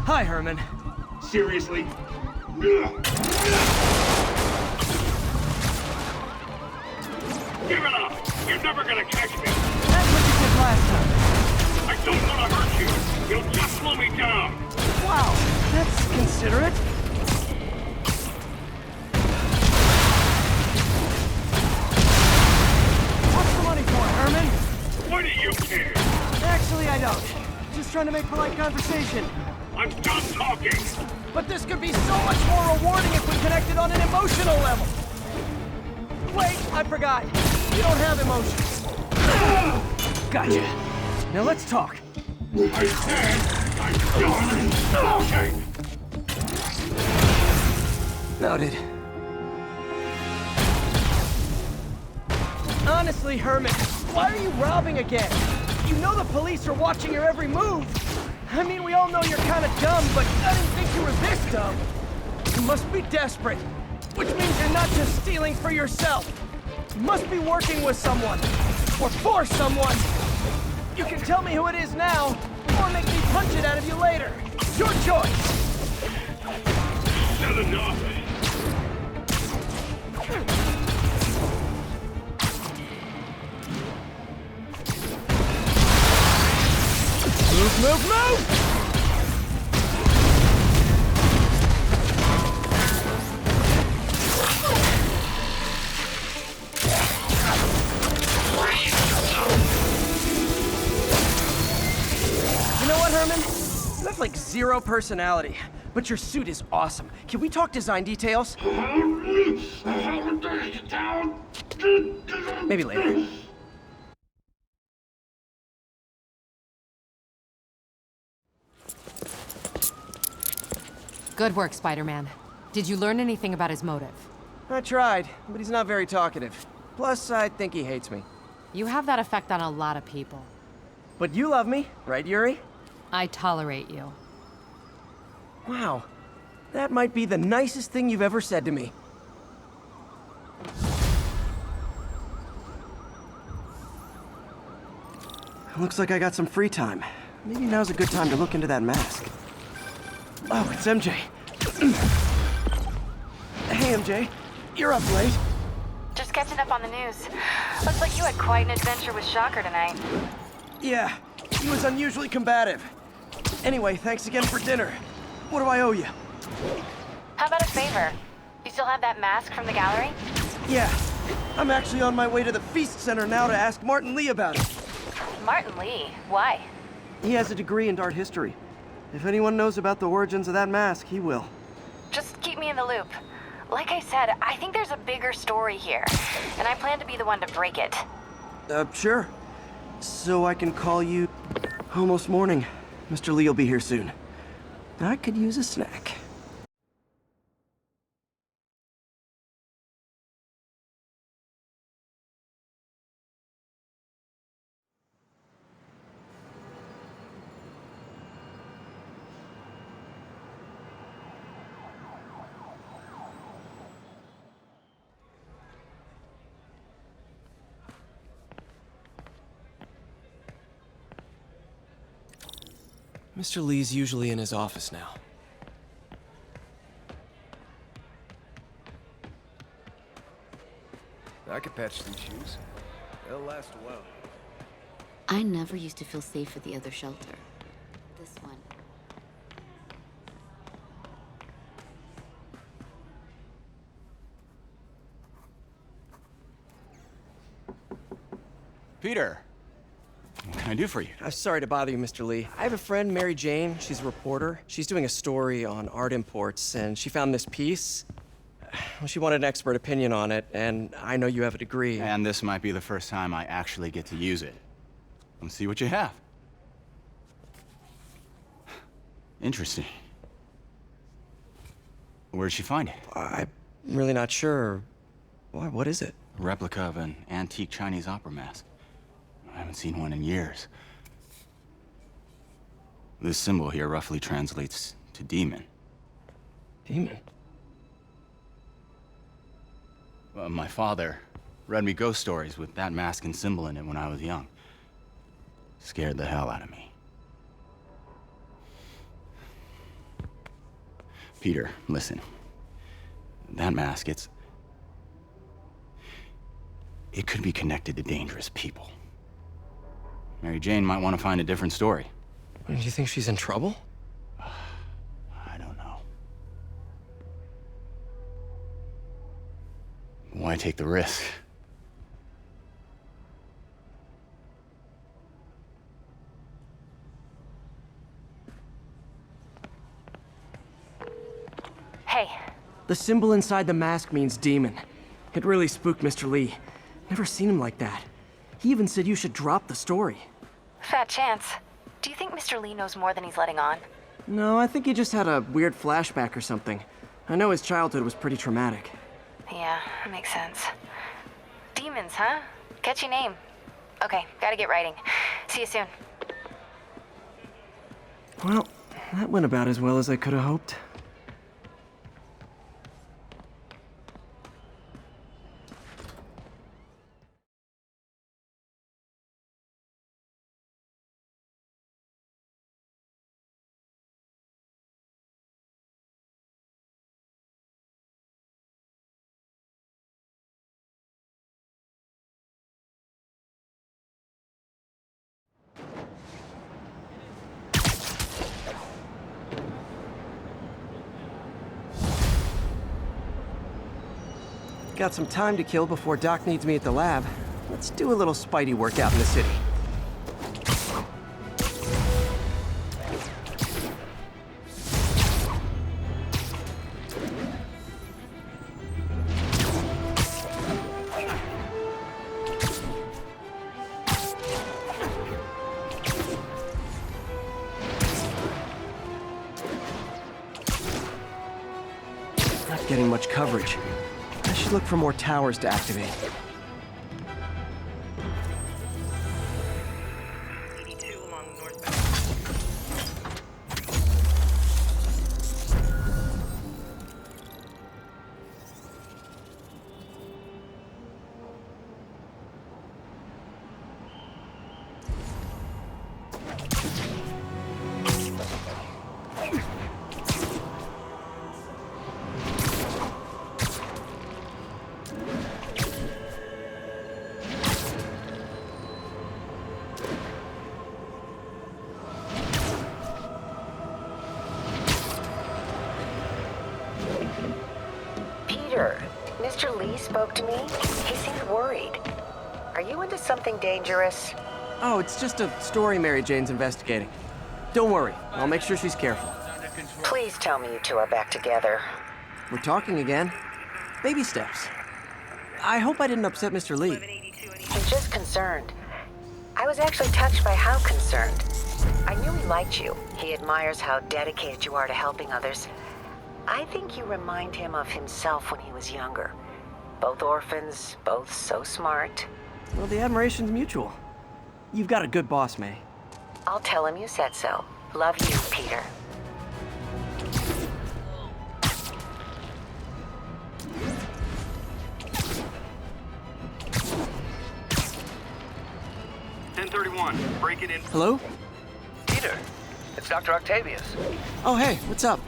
Hi, Herman. Seriously? Give it up! You're never gonna catch me! That's what you did last time. I don't want to hurt you! You'll just slow me down! Wow, that's considerate. What's the money for, Herman? Why do you care? Actually, I don't. Just trying to make polite conversation. I'm done talking! But this could be so much more rewarding if we connected on an emotional level. Wait, I forgot. You don't have emotions. Gotcha. Now let's talk. I said I'm done talking! Noted. Honestly, Herman, why are you robbing again? You know the police are watching your every move. I mean, we all know you're kind of dumb, but I didn't think you were this dumb. You must be desperate, which means you're not just stealing for yourself. You must be working with someone, or for someone. You can tell me who it is now, or make me punch it out of you later. Your choice. Not enough! Move, move, move! You know what, Herman? You have like zero personality, but your suit is awesome. Can we talk design details? Maybe later. Good work, Spider-Man. Did you learn anything about his motive? I tried, but he's not very talkative. Plus, I think he hates me. You have that effect on a lot of people. But you love me, right, Yuri? I tolerate you. Wow. That might be the nicest thing you've ever said to me. Looks like I got some free time. Maybe now's a good time to look into that mask. Oh, it's MJ. Hey, MJ. You're up late. Just catching up on the news. Looks like you had quite an adventure with Shocker tonight. Yeah, he was unusually combative. Anyway, thanks again for dinner. What do I owe you? How about a favor? You still have that mask from the gallery? Yeah, I'm actually on my way to the Feast Center now to ask Martin Lee about it. Martin Lee? Why? He has a degree in art history. If anyone knows about the origins of that mask, he will. Just keep me in the loop. Like I said, I think there's a bigger story here, and I plan to be the one to break it. Sure. So I can call you almost morning. Mr. Lee will be here soon. I could use a snack. Mr. Lee's usually in his office now. I could patch these shoes. They'll last a while. I never used to feel safe at the other shelter. This one. Peter, what can I do for you? I'm sorry to bother you, Mr. Lee. I have a friend, Mary Jane. She's a reporter. She's doing a story on art imports, and she found this piece. Well, she wanted an expert opinion on it, and I know you have a degree. And this might be the first time I actually get to use it. Let's see what you have. Interesting. Where did she find it? I'm really not sure. Why, what is it? A replica of an antique Chinese opera mask. I haven't seen one in years. This symbol here roughly translates to demon. Demon? My father read me ghost stories with that mask and symbol in it when I was young. Scared the hell out of me. Peter, listen. That mask, it could be connected to dangerous people. Mary Jane might want to find a different story. Do you think she's in trouble? I don't know. Why take the risk? Hey, The symbol inside the mask means demon. It really spooked Mr. Lee. Never seen him like that. He even said you should drop the story. fat chance. Do you think Mr. Lee knows more than he's letting on? No, I think he just had a weird flashback or something. I know his childhood was pretty traumatic. Yeah, that makes sense. Demons, huh? Catchy name. Okay, gotta get writing. See you soon. Well, that went about as well as I could have hoped. Got some time to kill before Doc needs me at the lab. Let's do a little Spidey workout in the city. Not getting much coverage. I should look for more towers to activate. Peter, Mr. Lee spoke to me. He seemed worried. Are you into something dangerous? Oh, it's just a story Mary Jane's investigating. Don't worry, I'll make sure she's careful. Please tell me you two are back together. We're talking again. Baby steps. I hope I didn't upset Mr. Lee. I'm just concerned. I was actually touched by how concerned. I knew he liked you. He admires how dedicated you are to helping others. I think you remind him of himself when he was younger. Both orphans, both so smart. Well, the admiration's mutual. You've got a good boss, May. I'll tell him you said so. Love you, Peter. Break it in. Hello? Peter, it's Dr. Octavius. Oh, hey, what's up?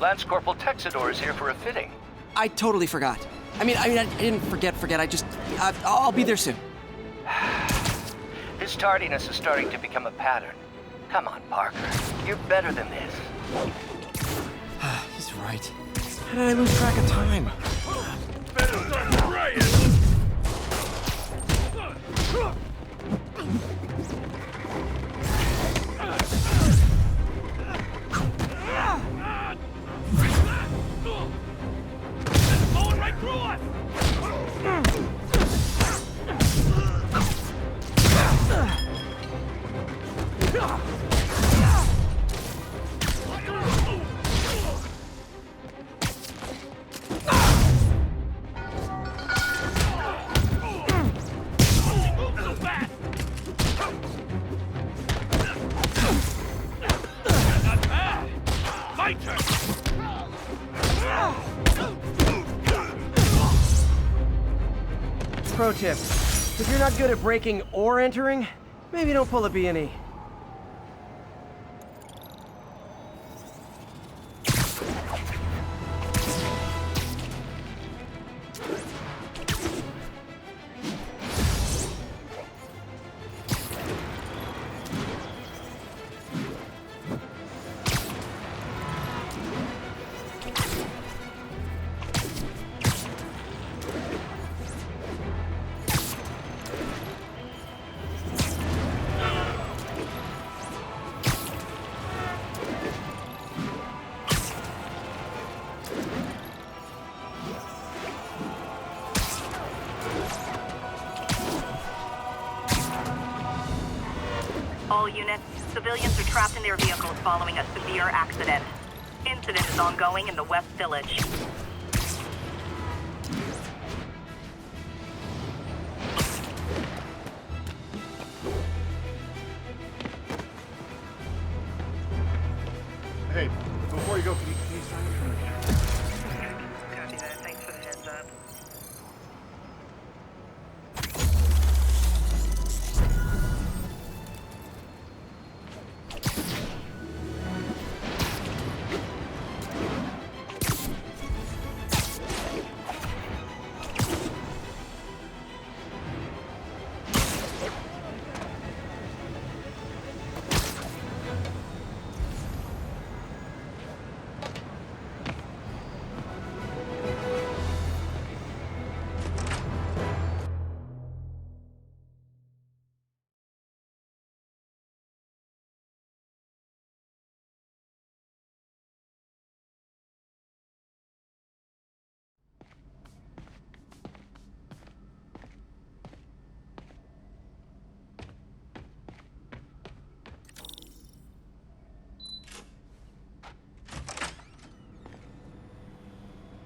Lance Corporal Texador is here for a fitting. I totally forgot. I didn't forget. I'll be there soon. His tardiness is starting to become a pattern. Come on, Parker. You're better than this. He's right. How did I lose track of time? Pro tip, if you're not good at breaking or entering, maybe don't pull a B&E. All units, civilians are trapped in their vehicles following a severe accident. Incident is ongoing in the West Village. Hey, before you go, can you sign it for me? Copy that. Thanks for the heads up.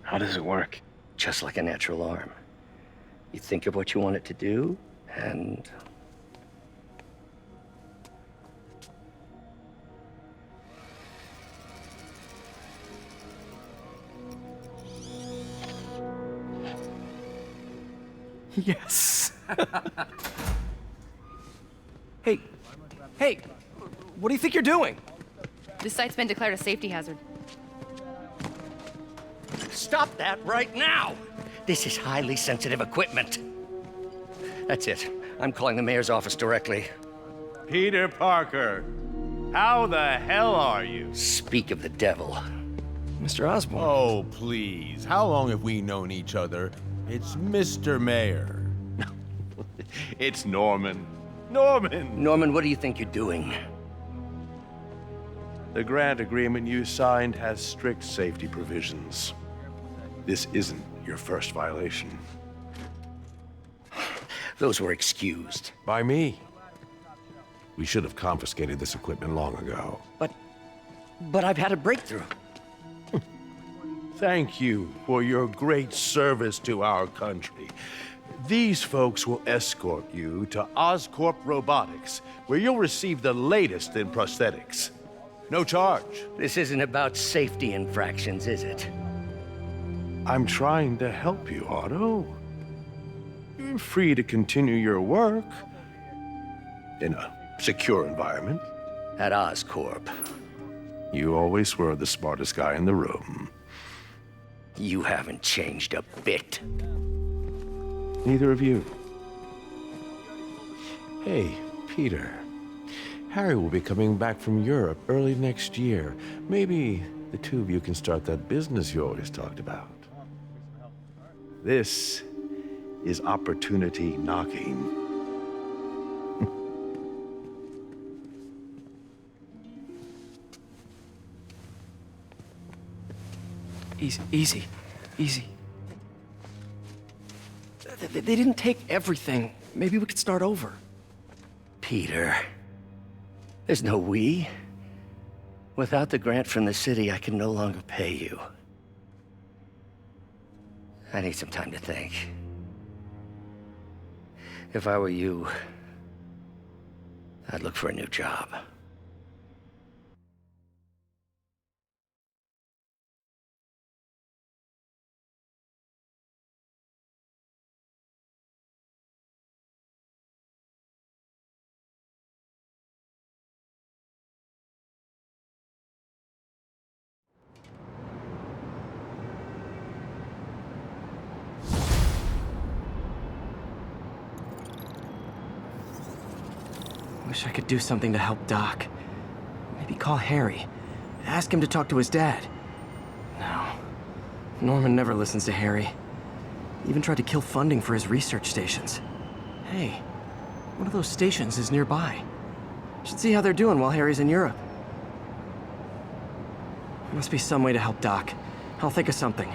How does it work? Just like a natural arm. You think of what you want it to do, and... Yes. Hey, what do you think you're doing? This site's been declared a safety hazard. Stop that right now! This is highly sensitive equipment. That's it. I'm calling the mayor's office directly. Peter Parker, how the hell are you? Speak of the devil. Mr. Osborn. Oh, please. How long have we known each other? It's Mr. Mayor. It's Norman. Norman! Norman, what do you think you're doing? The grant agreement you signed has strict safety provisions. This isn't your first violation. Those were excused. By me. We should have confiscated this equipment long ago. But I've had a breakthrough. Thank you for your great service to our country. These folks will escort you to Oscorp Robotics, where you'll receive the latest in prosthetics. No charge. This isn't about safety infractions, is it? I'm trying to help you, Otto. You're free to continue your work in a secure environment. At Oscorp. You always were the smartest guy in the room. You haven't changed a bit. Neither of you. Hey, Peter. Harry will be coming back from Europe early next year. Maybe the two of you can start that business you always talked about. This is opportunity knocking. Easy. They didn't take everything. Maybe we could start over. Peter, there's no we. Without the grant from the city, I can no longer pay you. I need some time to think. If I were you, I'd look for a new job. Wish I could do something to help Doc. Maybe call Harry. Ask him to talk to his dad. No. Norman never listens to Harry. Even tried to kill funding for his research stations. Hey, one of those stations is nearby. Should see how they're doing while Harry's in Europe. Must be some way to help Doc. I'll think of something.